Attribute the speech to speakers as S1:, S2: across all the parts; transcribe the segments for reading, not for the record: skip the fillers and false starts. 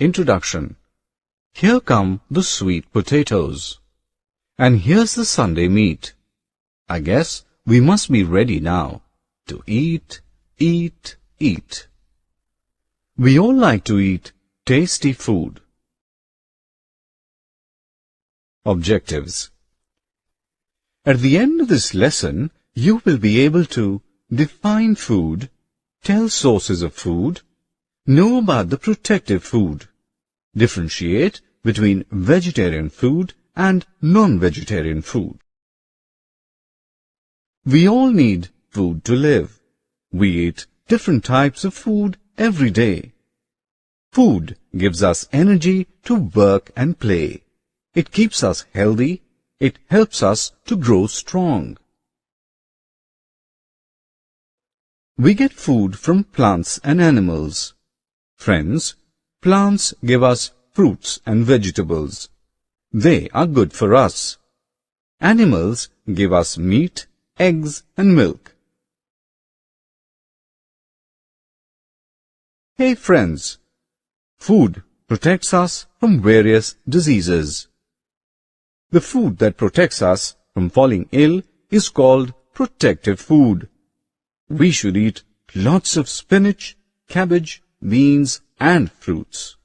S1: Introduction. Here come the sweet potatoes. And here's the Sunday meat. I guess we must be ready now to eat, eat, eat. We all like to eat tasty food. Objectives. At the end of this lesson, you will be able to define food, tell sources of food, know about the protective food, differentiate between vegetarian food and non-vegetarian food. We all need food to live. We eat different types of food every day. Food gives us energy to work and play. It keeps us healthy. It helps us to grow strong. We get food from plants and animals. Friends, plants give us fruits and vegetables. They are good for us. Animals give us meat, eggs and milk. Hey friends, food protects us from various diseases. The food that protects us from falling ill is called protective food. We should eat lots of spinach, cabbage, beans and fruits.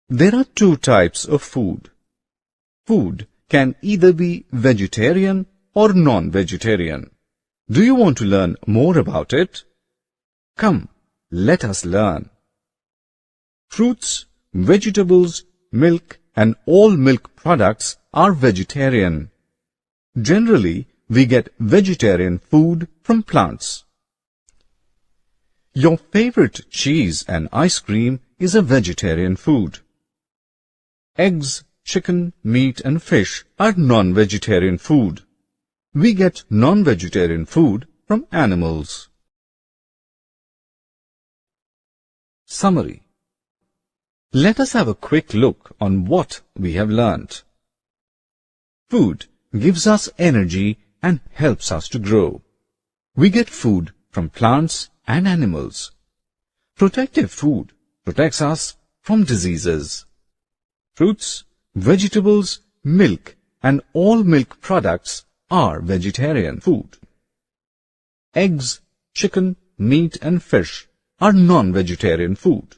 S1: There are two types of food. Food can either be vegetarian or non-vegetarian. Do you want to learn more about it? Come, let us learn. Fruits, vegetables, milk and all milk products are vegetarian. Generally, we get vegetarian food from plants. Your favorite cheese and ice cream is a vegetarian food. Eggs, chicken, meat and fish are non-vegetarian food. We get non-vegetarian food from animals. Summary. Let us have a quick look on what we have learnt. Food gives us energy and helps us to grow. We get food from plants and animals. Protective food protects us from diseases. Fruits, vegetables, milk and all milk products are vegetarian food. Eggs, chicken, meat and fish are non-vegetarian food.